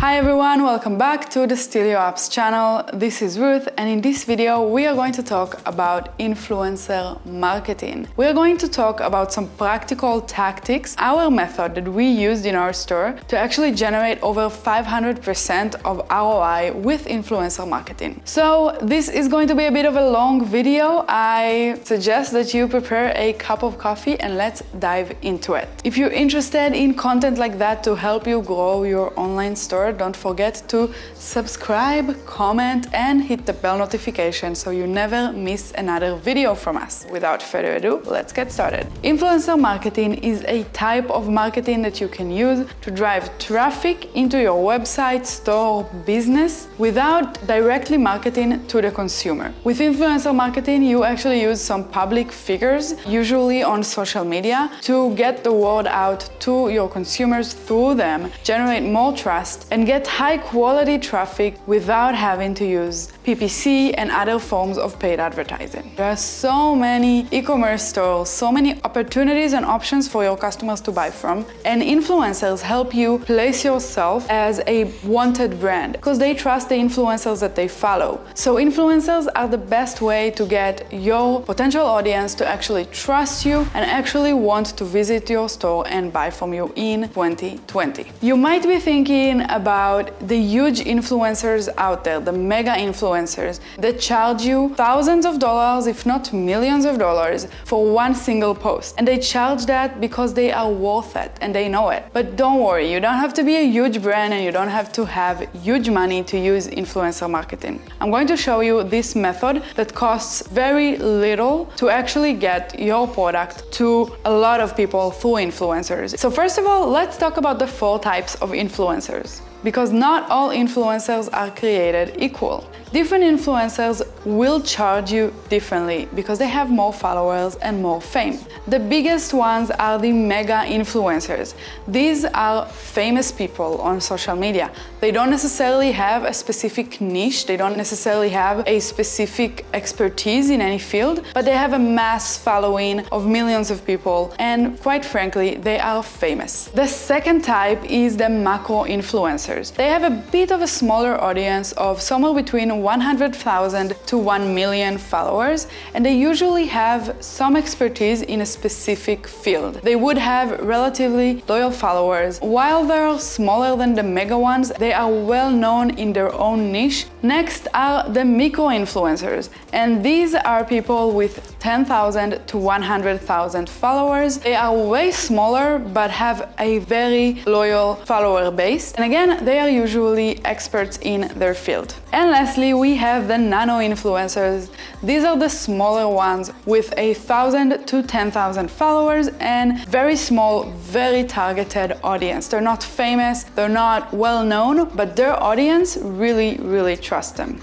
Hi everyone, welcome back to the Steal Your Apps channel. This is Ruth, and in this video we are going to talk about influencer marketing. We are going to talk about some practical tactics, our method that we used in our store to actually generate over 500% of ROI with influencer marketing. So this is going to be a bit of a long video. I suggest that you prepare a cup of coffee and let's dive into it. If you're interested in content like that to help you grow your online store, don't forget to subscribe, comment, and hit the bell notification so you never miss another video from us. Without further ado, let's get started. Influencer marketing is a type of marketing that you can use to drive traffic into your website, store, business without directly marketing to the consumer. With influencer marketing, you actually use some public figures, usually on social media, to get the word out to your consumers through them, generate more trust, and get high quality traffic without having to use PPC and other forms of paid advertising. There are so many e-commerce stores, so many opportunities and options for your customers to buy from, and influencers help you place yourself as a wanted brand because they trust the influencers that they follow. So influencers are the best way to get your potential audience to actually trust you and actually want to visit your store and buy from you in 2020. You might be thinking about the huge influencers out there, the mega influencers that charge you thousands of dollars, if not millions of dollars, for one single post. And they charge that because they are worth it and they know it. But don't worry, you don't have to be a huge brand and you don't have to have huge money to use influencer marketing. I'm going to show you this method that costs very little to actually get your product to a lot of people through influencers. So first of all, let's talk about the 4 types of influencers. Because not all influencers are created equal. Different influencers will charge you differently because they have more followers and more fame. The biggest ones are the mega influencers. These are famous people on social media. They don't necessarily have a specific niche, they don't necessarily have a specific expertise in any field, but they have a mass following of millions of people, and quite frankly, they are famous. The second type is the macro influencers. They have a bit of a smaller audience of somewhere between 100,000 to 1 million followers, and they usually have some expertise in a specific field. They would have relatively loyal followers. While they're smaller than the mega ones, they are well known in their own niche. Next are the micro influencers, and these are people with 10,000 to 100,000 followers. They are way smaller but have a very loyal follower base, and again, they are usually experts in their field. And lastly, we have the nano influencers. These are the smaller ones with 1,000 to 10,000 followers and very small, very targeted audience. They're not famous, they're not well known, but their audience really trusts them.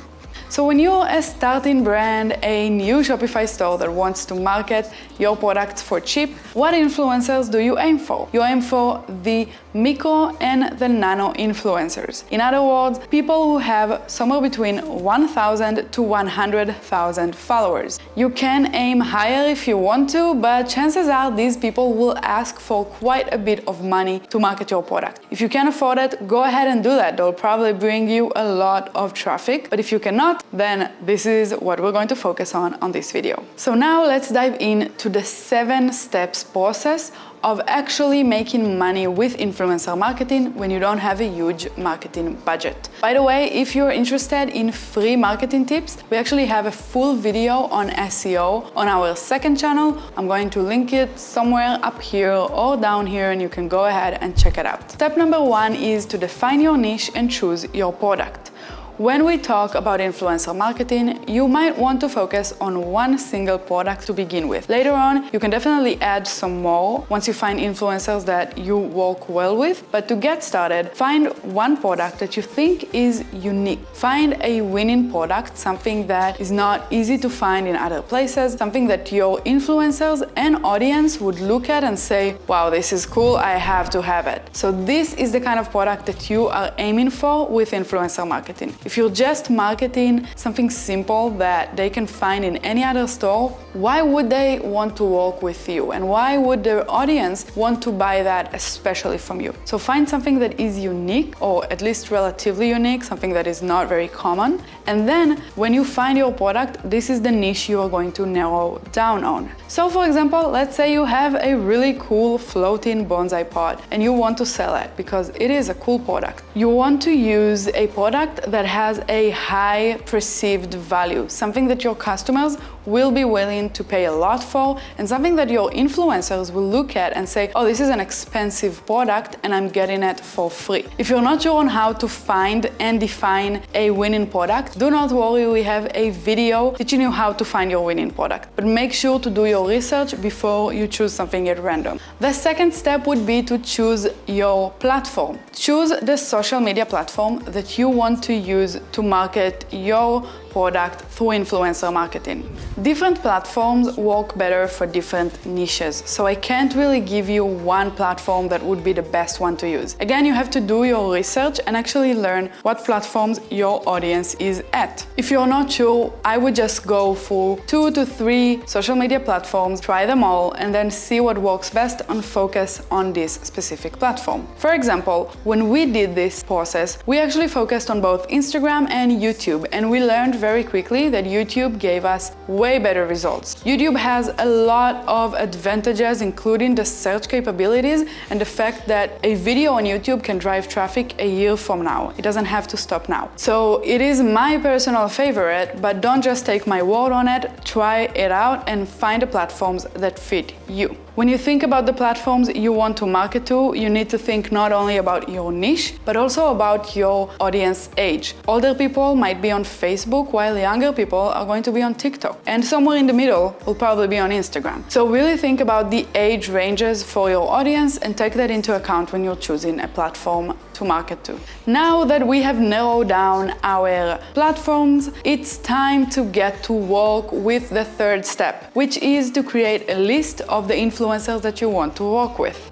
So when you're a starting brand, a new Shopify store that wants to market your products for cheap, what influencers do you aim for? You aim for the micro and the nano influencers. In other words, people who have somewhere between 1,000 to 100,000 followers. You can aim higher if you want to, but chances are these people will ask for quite a bit of money to market your product. If you can afford it, go ahead and do that. They'll probably bring you a lot of traffic, but if you cannot, then this is what we're going to focus on this video. So now let's dive into the 7 steps process of actually making money with influencer marketing when you don't have a huge marketing budget. By the way, if you're interested in free marketing tips, we actually have a full video on SEO on our second channel. I'm going to link it somewhere up here or down here, and you can go ahead and check it out. Step number 1 is to define your niche and choose your product. When we talk about influencer marketing, you might want to focus on one single product to begin with. Later on, you can definitely add some more once you find influencers that you work well with. But to get started, find one product that you think is unique. Find a winning product, something that is not easy to find in other places, something that your influencers and audience would look at and say, wow, this is cool, I have to have it. So this is the kind of product that you are aiming for with influencer marketing. If you're just marketing something simple that they can find in any other store, why would they want to work with you? And why would their audience want to buy that especially from you? So find something that is unique, or at least relatively unique, something that is not very common. And then when you find your product, this is the niche you are going to narrow down on. So for example, let's say you have a really cool floating bonsai pot and you want to sell it because it is a cool product. You want to use a product that has a high perceived value, something that your customers will be willing to pay a lot for, and something that your influencers will look at and say, oh, this is an expensive product and I'm getting it for free. If you're not sure on how to find and define a winning product, do not worry, we have a video teaching you how to find your winning product. But make sure to do your research before you choose something at random. The second step would be to choose your platform. Choose the social media platform that you want to use to market your product through influencer marketing. Different platforms work better for different niches, so I can't really give you one platform that would be the best one to use. Again, you have to do your research and actually learn what platforms your audience is at. If you're not sure, I would just go through 2 to 3 social media platforms, try them all, and then see what works best and focus on this specific platform. For example, when we did this process, we actually focused on both Instagram and YouTube, and we learned very quickly that YouTube gave us way better results. YouTube has a lot of advantages, including the search capabilities and the fact that a video on YouTube can drive traffic a year from now. It doesn't have to stop now. So it is my personal favorite, but don't just take my word on it. Try it out and find the platforms that fit you. When you think about the platforms you want to market to, you need to think not only about your niche, but also about your audience age. Older people might be on Facebook, while younger people are going to be on TikTok. And somewhere in the middle will probably be on Instagram. So really think about the age ranges for your audience and take that into account when you're choosing a platform to market to. Now that we have narrowed down our platforms, it's time to get to work with the third step, which is to create a list of the influencers that you want to work with.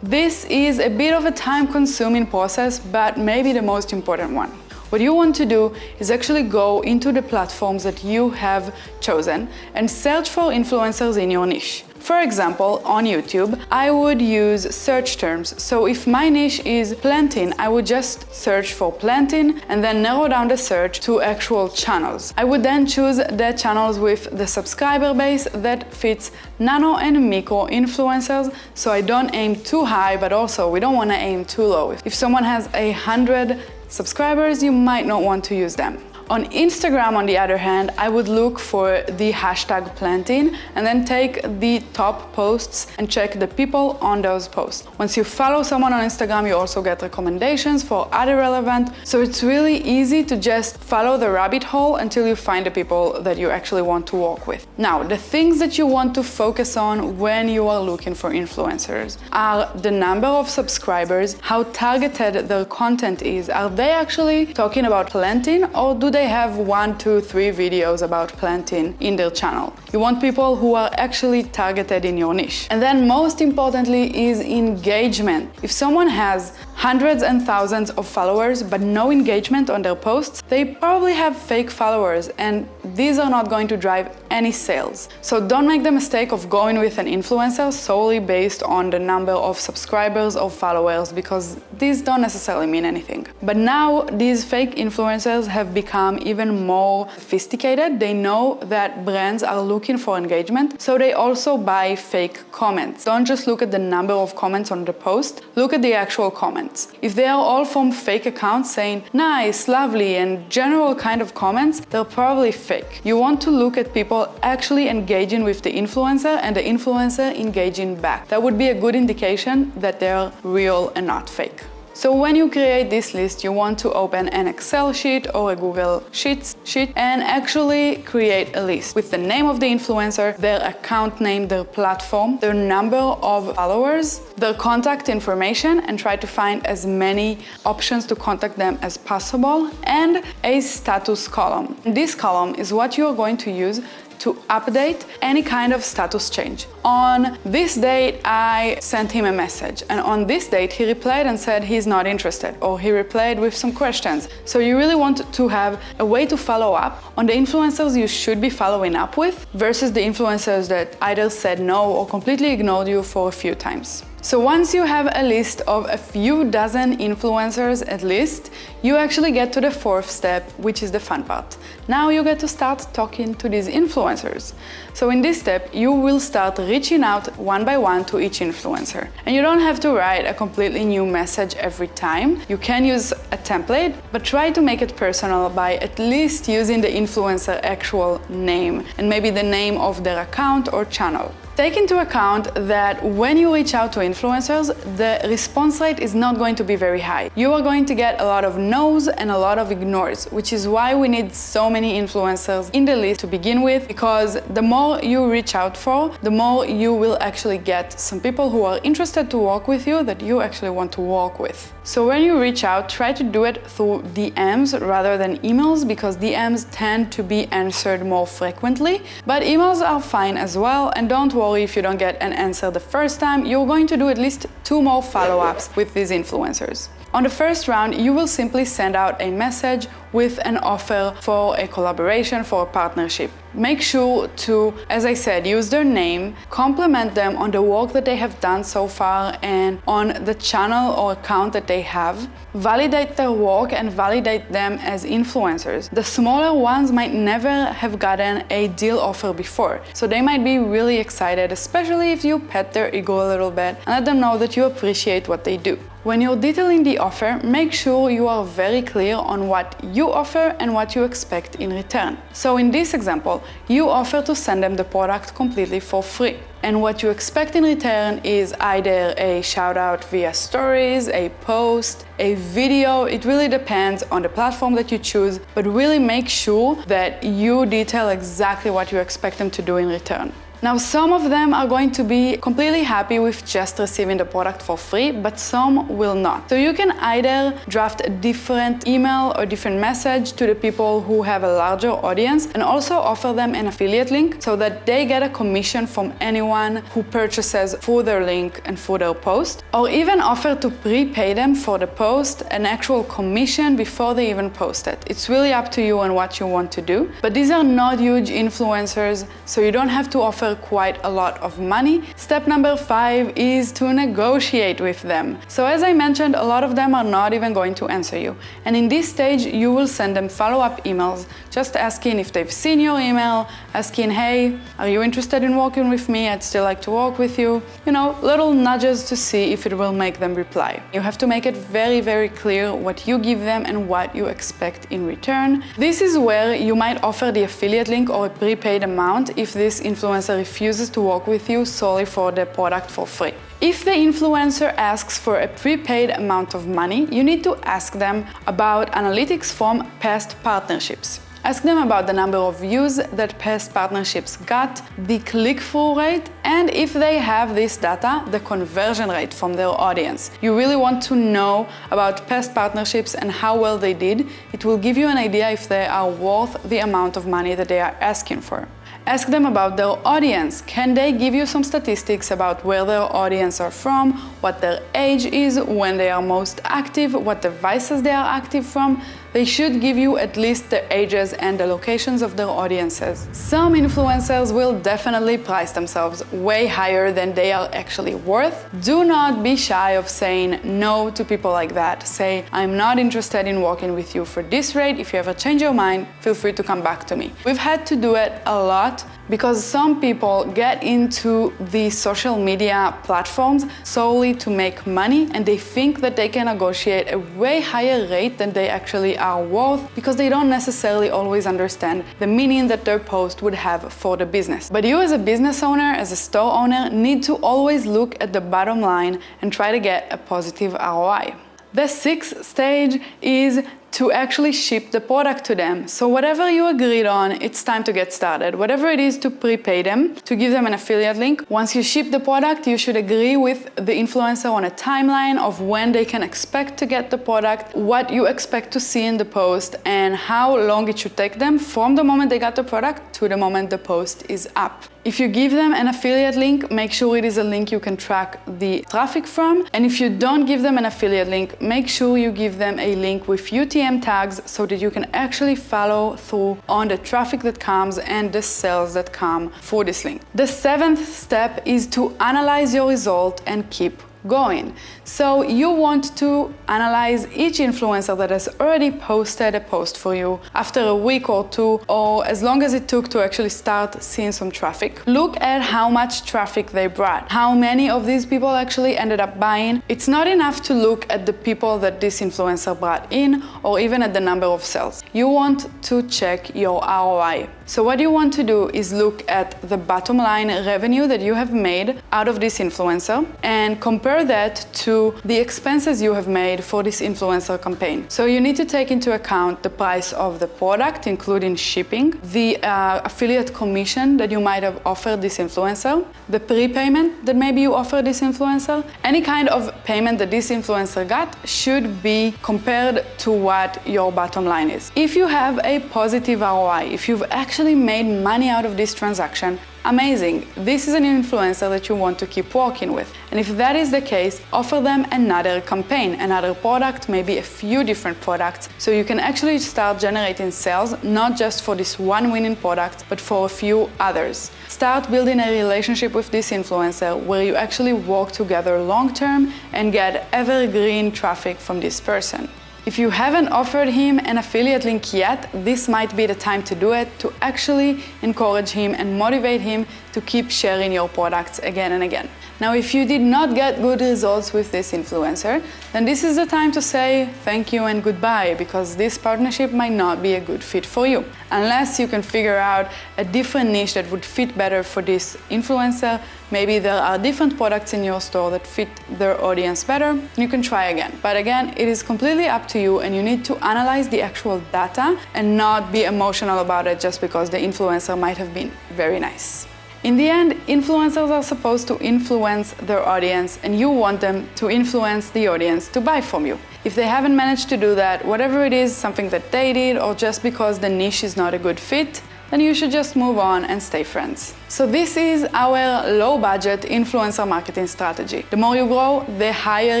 This is a bit of a time-consuming process, but maybe the most important one. What you want to do is actually go into the platforms that you have chosen and search for influencers in your niche. For example, on YouTube, I would use search terms. So if my niche is planting, I would just search for planting and then narrow down the search to actual channels. I would then choose the channels with the subscriber base that fits nano and micro influencers, so I don't aim too high, but also we don't want to aim too low. If someone has 100 subscribers, you might not want to use them. On Instagram, on the other hand, I would look for the hashtag planting and then take the top posts and check the people on those posts. Once you follow someone on Instagram, you also get recommendations for other relevant. So it's really easy to just follow the rabbit hole until you find the people that you actually want to work with. Now, the things that you want to focus on when you are looking for influencers are the number of subscribers, how targeted their content is. Are they actually talking about planting, or do they have 1, 2, 3 videos about planting in their channel? You want people who are actually targeted in your niche. And then most importantly is engagement. If someone has hundreds and thousands of followers but no engagement on their posts, they probably have fake followers, and these are not going to drive any sales. So don't make the mistake of going with an influencer solely based on the number of subscribers or followers, because these don't necessarily mean anything. But now these fake influencers have become even more sophisticated. They know that brands are looking for engagement, so they also buy fake comments. Don't just look at the number of comments on the post, look at the actual comments. If they are all from fake accounts saying nice, lovely, and general kind of comments, they're probably fake. You want to look at people actually engaging with the influencer and the influencer engaging back. That would be a good indication that they're real and not fake. So when you create this list, you want to open an Excel sheet or a Google Sheets sheet and actually create a list with the name of the influencer, their account name, their platform, their number of followers, their contact information, and try to find as many options to contact them as possible, and a status column. This column is what you're going to use to update any kind of status change. On this date, I sent him a message, and on this date, he replied and said he's not interested, or he replied with some questions. So you really want to have a way to follow up on the influencers you should be following up with versus the influencers that either said no or completely ignored you for a few times. So once you have a list of a few dozen influencers at least, you actually get to the fourth step, which is the fun part. Now you get to start talking to these influencers. So in this step, you will start reaching out one by one to each influencer. And you don't have to write a completely new message every time. You can use a template, but try to make it personal by at least using the influencer actual name and maybe the name of their account or channel. Take into account that when you reach out to influencers, the response rate is not going to be very high. You are going to get a lot of no's and a lot of ignores, which is why we need so many influencers in the list to begin with, because the more you reach out for, the more you will actually get some people who are interested to work with you that you actually want to work with. So when you reach out, try to do it through DMs rather than emails, because DMs tend to be answered more frequently, but emails are fine as well, and don't worry if you don't get an answer the first time. You're going to do at least 2 more follow-ups with these influencers. On the first round, you will simply send out a message with an offer for a collaboration, for a partnership. Make sure to, as I said, use their name, compliment them on the work that they have done so far and on the channel or account that they have. Validate their work and validate them as influencers. The smaller ones might never have gotten a deal offer before, so they might be really excited, especially if you pet their ego a little bit and let them know that you appreciate what they do. When you're detailing the offer, make sure you are very clear on what you offer and what you expect in return. So in this example, you offer to send them the product completely for free. And what you expect in return is either a shout out via stories, a post, a video. It really depends on the platform that you choose, but really make sure that you detail exactly what you expect them to do in return. Now, some of them are going to be completely happy with just receiving the product for free, but some will not. So you can either draft a different email or different message to the people who have a larger audience and also offer them an affiliate link so that they get a commission from anyone who purchases through their link and through their post, or even offer to prepay them for the post an actual commission before they even post it. It's really up to you and what you want to do, but these are not huge influencers, so you don't have to offer quite a lot of money. Step number 5 is to negotiate with them. So as I mentioned, a lot of them are not even going to answer you. And in this stage, you will send them follow-up emails, just asking if they've seen your email, asking, hey, are you interested in working with me? I'd still like to work with you. You know, little nudges to see if it will make them reply. You have to make it very, very clear what you give them and what you expect in return. This is where you might offer the affiliate link or a prepaid amount if this influencer refuses to work with you solely for the product for free. If the influencer asks for a prepaid amount of money, you need to ask them about analytics from past partnerships. Ask them about the number of views that past partnerships got, the click-through rate, and if they have this data, the conversion rate from their audience. You really want to know about past partnerships and how well they did. It will give you an idea if they are worth the amount of money that they are asking for. Ask them about their audience. Can they give you some statistics about where their audience are from, what their age is, when they are most active, what devices they are active from? They should give you at least the ages and the locations of their audiences. Some influencers will definitely price themselves way higher than they are actually worth. Do not be shy of saying no to people like that. Say, I'm not interested in working with you for this rate. If you ever change your mind, feel free to come back to me. We've had to do it a lot because some people get into the social media platforms solely to make money, and they think that they can negotiate a way higher rate than they actually are worth because they don't necessarily always understand the meaning that their post would have for the business. But you as a business owner, as a store owner, need to always look at the bottom line and try to get a positive ROI. The 6th stage is to actually ship the product to them. So whatever you agreed on, it's time to get started. Whatever it is to prepay them, to give them an affiliate link. Once you ship the product, you should agree with the influencer on a timeline of when they can expect to get the product, what you expect to see in the post, and how long it should take them from the moment they got the product to the moment the post is up. If you give them an affiliate link, make sure it is a link you can track the traffic from. And if you don't give them an affiliate link, make sure you give them a link with UTM tags so that you can actually follow through on the traffic that comes and the sales that come for this link. The 7th step is to analyze your result and keep going. So you want to analyze each influencer that has already posted a post for you after a week or two, or as long as it took to actually start seeing some traffic. Look at how much traffic they brought, how many of these people actually ended up buying. It's not enough to look at the people that this influencer brought in or even at the number of sales. You want to check your ROI. So what you want to do is look at the bottom line revenue that you have made out of this influencer and compare that to the expenses you have made for this influencer campaign. So you need to take into account the price of the product, including shipping, the affiliate commission that you might have offered this influencer, the prepayment that maybe you offered this influencer. Any kind of payment that this influencer got should be compared to what your bottom line is. If you have a positive ROI, if you've actually made money out of this transaction, amazing. This is an influencer that you want to keep working with. And if that is the case, offer them another campaign, another product, maybe a few different products, so you can actually start generating sales, not just for this one winning product, but for a few others. Start building a relationship with this influencer where you actually work together long-term and get evergreen traffic from this person. If you haven't offered him an affiliate link yet, this might be the time to do it, to actually encourage him and motivate him to keep sharing your products again and again. Now, if you did not get good results with this influencer, then this is the time to say thank you and goodbye, because this partnership might not be a good fit for you. Unless you can figure out a different niche that would fit better for this influencer, maybe there are different products in your store that fit their audience better, you can try again. But again, it is completely up to you, and you need to analyze the actual data and not be emotional about it just because the influencer might have been very nice. In the end, influencers are supposed to influence their audience, and you want them to influence the audience to buy from you. If they haven't managed to do that, whatever it is, something that they did, or just because the niche is not a good fit, then you should just move on and stay friends. So this is our low-budget influencer marketing strategy. The more you grow, the higher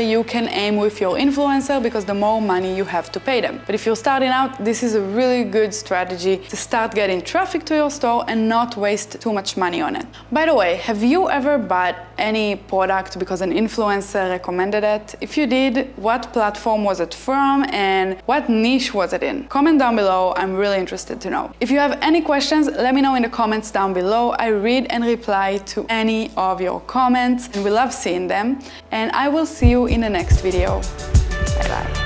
you can aim with your influencer, because the more money you have to pay them. But if you're starting out, this is a really good strategy to start getting traffic to your store and not waste too much money on it. By the way, have you ever bought any product because an influencer recommended it? If you did, what platform was it from and what niche was it in? Comment down below, I'm really interested to know. If you have any questions, let me know in the comments down below. I read and reply to any of your comments, and we love seeing them. And I will see you in the next video. Bye bye.